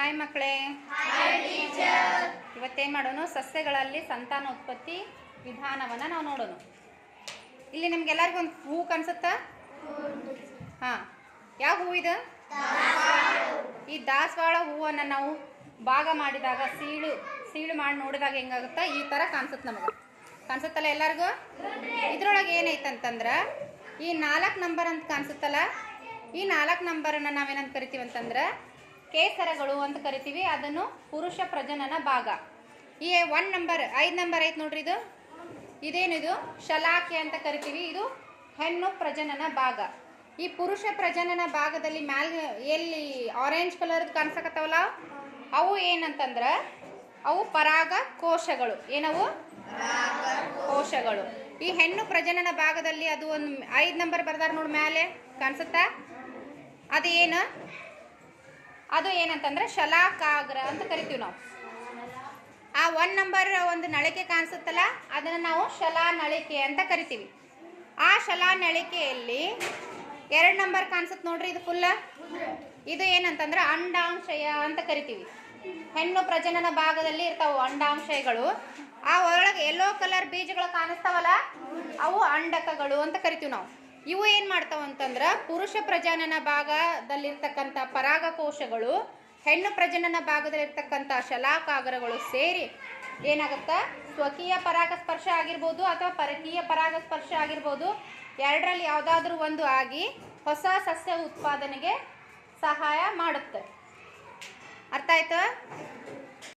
Hi ಮಕ್ಕಳೇ, ಇವತ್ತೇನು ಮಾಡೋಣ? ಸಸ್ಯಗಳಲ್ಲಿ ಸಂತಾನೋತ್ಪತ್ತಿ ವಿಧಾನವನ್ನು ನಾವು ನೋಡೋಣ. ಇಲ್ಲಿ ನಿಮ್ಗೆಲ್ಲರಿಗೂ ಒಂದು ಹೂವು ಕಾಣಿಸುತ್ತಾ? ಹಾಂ, ಯಾವ ಹೂವು ಇದು? ಈ ದಾಸವಾಳ ಹೂವನ್ನು ನಾವು ಭಾಗ ಮಾಡಿದಾಗ ಸೀಳು ಮಾಡಿ ನೋಡಿದಾಗ ಹೆಂಗಾಗುತ್ತಾ? ಈ ಥರ ಕಾಣಿಸುತ್ತೆ. ನಮಗೆ ಕಾಣಿಸುತ್ತಲ್ಲ ಎಲ್ಲರಿಗೂ? ಇದ್ರೊಳಗೆ ಏನೈತಂತಂದ್ರೆ ಈ 4 ನಂಬರ್ ಅಂತ ಕಾಣಿಸುತ್ತಲ್ಲ, ಈ 4 ನಂಬರನ್ನು ನಾವೇನಂತ ಕರಿತೀವಿ ಅಂತಂದ್ರೆ ಕೇಸರಗಳು ಅಂತ ಕರಿತೀವಿ. ಅದನ್ನು ಪುರುಷ ಪ್ರಜನನ ಭಾಗ. ಈ 1 ನಂಬರ್ 5 ನಂಬರ್ ಐತೆ ನೋಡ್ರಿ, ಇದೇನಿದು? ಶಲಾಕೆ ಅಂತ ಕರಿತೀವಿ. ಇದು ಹೆಣ್ಣು ಪ್ರಜನನ ಭಾಗ. ಈ ಪುರುಷ ಪ್ರಜನನ ಭಾಗದಲ್ಲಿ ಮ್ಯಾಲೆ ಎಲ್ಲಿ ಆರೆಂಜ್ ಕಲರ್ ಕಾಣಿಸಕತ್ತವಲ್ಲ, ಅವು ಏನಂತಂದ್ರೆ ಅವು ಪರಾಗ ಕೋಶಗಳು. ಏನವು? ಕೋಶಗಳು. ಈ ಹೆಣ್ಣು ಪ್ರಜನನ ಭಾಗದಲ್ಲಿ ಅದು ಒಂದು 5 ನಂಬರ್ ಬರ್ದಾರ ನೋಡಿ, ಮ್ಯಾಲೆ ಕಾಣಿಸುತ್ತಾ? ಅದು ಏನಂತಂದ್ರೆ ಶಲಾಕಾಗ್ರ ಅಂತ ಕರಿತೀವಿ ನಾವು. ಆ 1 ನಂಬರ್ ಒಂದು ನಳಿಕೆ ಕಾಣಿಸುತ್ತಲ್ಲ, ಅದನ್ನು ನಾವು ಶಲಾ ನಳಿಕೆ ಅಂತ ಕರಿತೀವಿ. ಆ ಶಲಾ ನಳಿಕೆಯಲ್ಲಿ 2 ನಂಬರ್ ಕಾಣಿಸುತ್ತೆ ನೋಡ್ರಿ, ಇದು ಫುಲ್ಲ. ಇದು ಏನಂತಂದ್ರೆ ಅಂಡಾಂಶಯ ಅಂತ ಕರಿತೀವಿ. ಹೆಣ್ಣು ಪ್ರಜನನ ಭಾಗದಲ್ಲಿ ಇರ್ತಾವೆ ಅಂಡಾಂಶಯಗಳು. ಆ ಒಳಗೆ ಯೆಲ್ಲೋ ಕಲರ್ ಬೀಜಗಳು ಕಾಣಿಸ್ತಾವಲ್ಲ, ಅವು ಅಂಡಕಗಳು ಅಂತ ಕರಿತೀವಿ ನಾವು. ಇವು ಏನು ಮಾಡ್ತಾವ ಅಂತಂದ್ರೆ ಪುರುಷ ಪ್ರಜನನ ಭಾಗದಲ್ಲಿರ್ತಕ್ಕಂಥ ಪರಾಗಕೋಶಗಳು ಹೆಣ್ಣು ಪ್ರಜನನ ಭಾಗದಲ್ಲಿರ್ತಕ್ಕಂಥ ಶಲಾಕಾಗ್ರಗಳು ಸೇರಿ ಏನಾಗುತ್ತಾ? ಸ್ವಕೀಯ ಪರಾಗಸ್ಪರ್ಶ ಆಗಿರ್ಬೋದು ಅಥವಾ ಪರಕೀಯ ಪರಾಗಸ್ಪರ್ಶ ಆಗಿರ್ಬೋದು, ಎರಡರಲ್ಲಿ ಯಾವುದಾದ್ರೂ ಒಂದು ಆಗಿ ಹೊಸ ಸಸ್ಯ ಉತ್ಪಾದನೆಗೆ ಸಹಾಯ ಮಾಡುತ್ತೆ. ಅರ್ಥ ಆಯ್ತು?